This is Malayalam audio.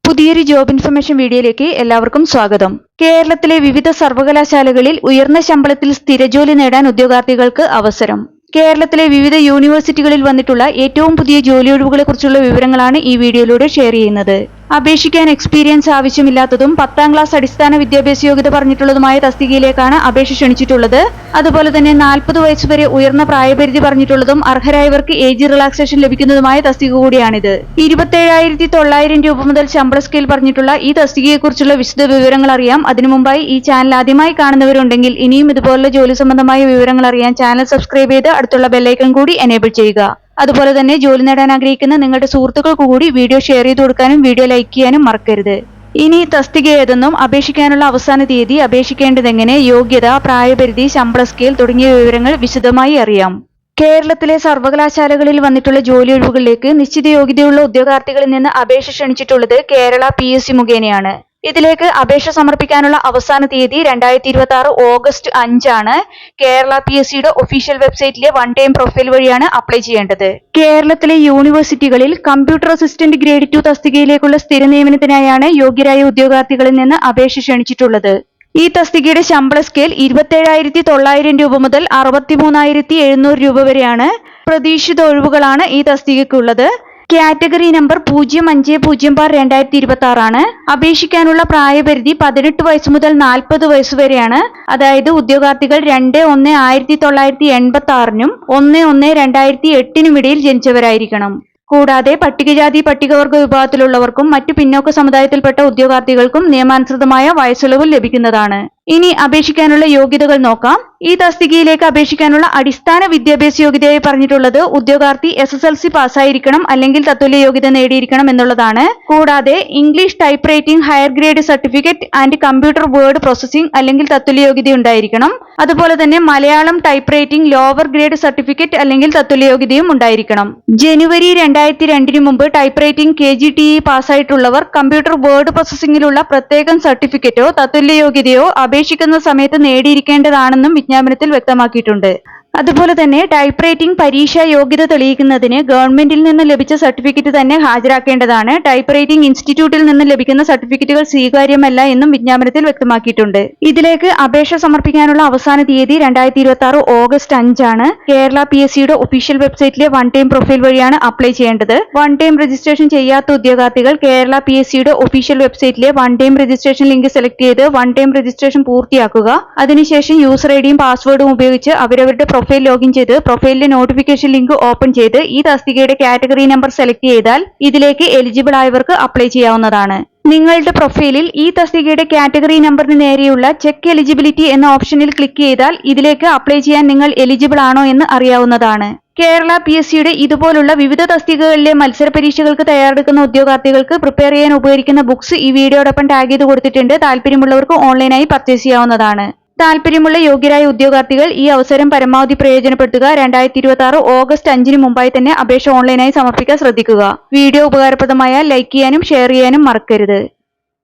പുതിയൊരു ജോബ് ഇൻഫർമേഷൻ വീഡിയോയിലേക്ക് എല്ലാവർക്കും സ്വാഗതം. കേരളത്തിലെ വിവിധ സർവകലാശാലകളിൽ ഉയർന്ന ശമ്പളത്തിൽ സ്ഥിരജോലി നേടാൻ ഉദ്യോഗാർത്ഥികൾക്ക് അവസരം. കേരളത്തിലെ വിവിധ യൂണിവേഴ്സിറ്റികളിൽ വന്നിട്ടുള്ള ഏറ്റവും പുതിയ ജോലിയൊഴിവുകളെക്കുറിച്ചുള്ള വിവരങ്ങളാണ് ഈ വീഡിയോയിലൂടെ ഷെയർ ചെയ്യുന്നത്. അപേക്ഷിക്കാൻ എക്സ്പീരിയൻസ് ആവശ്യമില്ലാത്തതും 10ാം ക്ലാസ് അടിസ്ഥാന വിദ്യാഭ്യാസ യോഗ്യത പറഞ്ഞിട്ടുള്ളതുമായ തസ്തികയിലേക്കാണ് അപേക്ഷ ക്ഷണിച്ചിട്ടുള്ളത്. അതുപോലെ തന്നെ 40 വയസ്സ് വരെ ഉയർന്ന പ്രായപരിധി പറഞ്ഞിട്ടുള്ളതും അർഹരായവർക്ക് ഏജ് റിലാക്സേഷൻ ലഭിക്കുന്നതുമായ തസ്തിക കൂടിയാണിത്. 27,900 രൂപ മുതൽ ശമ്പള സ്കെയിൽ പറഞ്ഞിട്ടുള്ള ഈ തസ്തികയെക്കുറിച്ചുള്ള വിശദ വിവരങ്ങൾ അറിയാം. അതിനു മുമ്പായി ഈ ചാനൽ ആദ്യമായി കാണുന്നവരുണ്ടെങ്കിൽ ഇനിയും ഇതുപോലുള്ള ജോലി സംബന്ധമായ വിവരങ്ങൾ അറിയാൻ ചാനൽ സബ്സ്ക്രൈബ് ചെയ്ത് അടുത്തുള്ള ബെല്ലൈക്കൺ കൂടി എനേബിൾ ചെയ്യുക. അതുപോലെ തന്നെ ജോലി നേടാൻ ആഗ്രഹിക്കുന്ന നിങ്ങളുടെ സുഹൃത്തുക്കൾക്ക് കൂടി വീഡിയോ ഷെയർ ചെയ്ത് കൊടുക്കാനും വീഡിയോ ലൈക്ക് ചെയ്യാനും മറക്കരുത്. ഇനി തസ്തിക ഏതെന്നും അപേക്ഷിക്കാനുള്ള അവസാന തീയതി, അപേക്ഷിക്കേണ്ടതെങ്ങനെ, യോഗ്യത, പ്രായപരിധി, ശമ്പള സ്കെയിൽ തുടങ്ങിയ വിവരങ്ങൾ വിശദമായി അറിയാം. കേരളത്തിലെ സർവകലാശാലകളിൽ വന്നിട്ടുള്ള ജോലിയൊഴിവുകളിലേക്ക് നിശ്ചിത യോഗ്യതയുള്ള ഉദ്യോഗാർത്ഥികളിൽ നിന്ന് അപേക്ഷ ക്ഷണിച്ചിട്ടുള്ളത് കേരള PSC മുഖേനയാണ്. ഇതിലേക്ക് അപേക്ഷ സമർപ്പിക്കാനുള്ള അവസാന തീയതി 2026 ഓഗസ്റ്റ് 5 ആണ്. കേരള PSCയുടെ ഒഫീഷ്യൽ വെബ്സൈറ്റിലെ വൺ ടൈം പ്രൊഫൈൽ വഴിയാണ് അപ്ലൈ ചെയ്യേണ്ടത്. കേരളത്തിലെ യൂണിവേഴ്സിറ്റികളിൽ കമ്പ്യൂട്ടർ അസിസ്റ്റന്റ് ഗ്രേഡ് 2 തസ്തികയിലേക്കുള്ള സ്ഥിര നിയമനത്തിനായാണ് യോഗ്യരായ ഉദ്യോഗാർത്ഥികളിൽ നിന്ന് അപേക്ഷ ക്ഷണിച്ചിട്ടുള്ളത്. ഈ തസ്തികയുടെ ശമ്പള സ്കെയിൽ 27,900 രൂപ മുതൽ 63,700 രൂപ വരെയാണ്. പ്രതീക്ഷിത ഒഴിവുകളാണ് ഈ തസ്തികയ്ക്കുള്ളത്. കാറ്റഗറി നമ്പർ 05/2026 ആണ്. അപേക്ഷിക്കാനുള്ള പ്രായപരിധി 18 വയസ്സ് മുതൽ 40 വയസ്സ് വരെയാണ്. അതായത് ഉദ്യോഗാർത്ഥികൾ 2/1/1986 1/1/2008 ഇടയിൽ ജനിച്ചവരായിരിക്കണം. കൂടാതെ പട്ടികജാതി പട്ടികവർഗ വിഭാഗത്തിലുള്ളവർക്കും മറ്റു പിന്നോക്ക സമുദായത്തിൽപ്പെട്ട ഉദ്യോഗാർത്ഥികൾക്കും നിയമാനുസൃതമായ വയസ്സുളവ് ലഭിക്കുന്നതാണ്. ഇനി അപേക്ഷിക്കാനുള്ള യോഗ്യതകൾ നോക്കാം. ഈ തസ്തികയിലേക്ക് അപേക്ഷിക്കാനുള്ള അടിസ്ഥാന വിദ്യാഭ്യാസ യോഗ്യതയായി പറഞ്ഞിട്ടുള്ളത് ഉദ്യോഗാർത്ഥി SSLC പാസ്സായിരിക്കണം അല്ലെങ്കിൽ തത്തുല്യ യോഗ്യത നേടിയിരിക്കണം എന്നുള്ളതാണ്. കൂടാതെ English typewriting higher grade certificate and computer word processing അല്ലെങ്കിൽ തത്തുല്യ യോഗ്യത ഉണ്ടായിരിക്കണം. അതുപോലെ തന്നെ Malayalam typewriting lower grade certificate അല്ലെങ്കിൽ തത്തുല്യ യോഗ്യതയും ഉണ്ടായിരിക്കണം. ജനുവരി 2002 മുമ്പ് ടൈപ്പ് റൈറ്റിംഗ് KGTE പാസ്സായിട്ടുള്ളവർ കമ്പ്യൂട്ടർ വേർഡ് പ്രോസസിംഗിലുള്ള പ്രത്യേകം സർട്ടിഫിക്കറ്റോ തത്തുല്യ യോഗ്യതയോ അപേക്ഷിക്കുന്ന സമയത്ത് നേടിയിരിക്കേണ്ടതാണെന്നും വിജ്ഞാപനത്തിൽ വ്യക്തമാക്കിയിട്ടുണ്ട്. അതുപോലെ തന്നെ ടൈപ്പ് റൈറ്റിംഗ് പരീക്ഷാ യോഗ്യത തെളിയിക്കുന്നതിന് ഗവൺമെന്റിൽ നിന്ന് ലഭിച്ച സർട്ടിഫിക്കറ്റ് തന്നെ ഹാജരാക്കേണ്ടതാണ്. ടൈപ്പ് റൈറ്റിംഗ് ഇൻസ്റ്റിറ്റ്യൂട്ടിൽ നിന്ന് ലഭിക്കുന്ന സർട്ടിഫിക്കറ്റുകൾ സ്വീകാര്യമല്ല എന്നും വിജ്ഞാപനത്തിൽ വ്യക്തമാക്കിയിട്ടുണ്ട്. ഇതിലേക്ക് അപേക്ഷ സമർപ്പിക്കാനുള്ള അവസാന തീയതി 2026 ഓഗസ്റ്റ് 5 ആണ്. കേരള PSCയുടെ ഒഫീഷ്യൽ വെബ്സൈറ്റിലെ വൺ ടൈം പ്രൊഫൈൽ വഴിയാണ് അപ്ലൈ ചെയ്യേണ്ടത്. വൺ ടൈം രജിസ്ട്രേഷൻ ചെയ്യാത്ത ഉദ്യോഗാർത്ഥികൾ കേരള PSCയുടെ ഒഫീഷ്യൽ വെബ്സൈറ്റിലെ one time registration link select ചെയ്ത് വൺ ടൈം രജിസ്ട്രേഷൻ പൂർത്തിയാക്കുക. അതിനുശേഷം യൂസർ ഐഡിയും പാസ്വേഡും ഉപയോഗിച്ച് അവരവരുടെ പ്രൊഫൈൽ ലോഗിൻ ചെയ്ത് പ്രൊഫൈലിലെ നോട്ടിഫിക്കേഷൻ ലിങ്ക് ഓപ്പൺ ചെയ്ത് ഈ തസ്തികയുടെ കാറ്റഗറി നമ്പർ സെലക്ട് ചെയ്താൽ ഇതിലേക്ക് എലിജിബിൾ ആയവർക്ക് അപ്ലൈ ചെയ്യാവുന്നതാണ്. നിങ്ങളുടെ പ്രൊഫൈലിൽ ഈ തസ്തികയുടെ കാറ്റഗറി നമ്പറിന് നേരെയുള്ള ചെക്ക് എലിജിബിലിറ്റി എന്ന ഓപ്ഷനിൽ ക്ലിക്ക് ചെയ്താൽ ഇതിലേക്ക് അപ്ലൈ ചെയ്യാൻ നിങ്ങൾ എലിജിബിൾ ആണോ എന്ന് അറിയാവുന്നതാണ്. കേരള PSCയുടെ ഇതുപോലുള്ള വിവിധ തസ്തികകളിലെ മത്സര പരീക്ഷകൾക്ക് തയ്യാറെടുക്കുന്ന ഉദ്യോഗാർത്ഥികൾക്ക് പ്രിപ്പയർ ചെയ്യാൻ ഉപകരിക്കുന്ന ബുക്സ് ഈ വീഡിയോടൊപ്പം ടാഗ് ചെയ്ത് കൊടുത്തിട്ടുണ്ട്. താല്പര്യമുള്ളവർക്ക് ഓൺലൈനായി പർച്ചേസ് ചെയ്യാവുന്നതാണ്. താല്പര്യമുള്ള യോഗ്യരായ ഉദ്യോഗാർത്ഥികൾ ഈ അവസരം പരമാവധി പ്രയോജനപ്പെടുത്തുക. 2026 ഓഗസ്റ്റ് 5 മുമ്പായി തന്നെ അപേക്ഷ ഓൺലൈനായി സമർപ്പിക്കാൻ ശ്രദ്ധിക്കുക. വീഡിയോ ഉപകാരപ്രദമായാൽ ലൈക്ക് ചെയ്യാനും ഷെയർ ചെയ്യാനും മറക്കരുത്.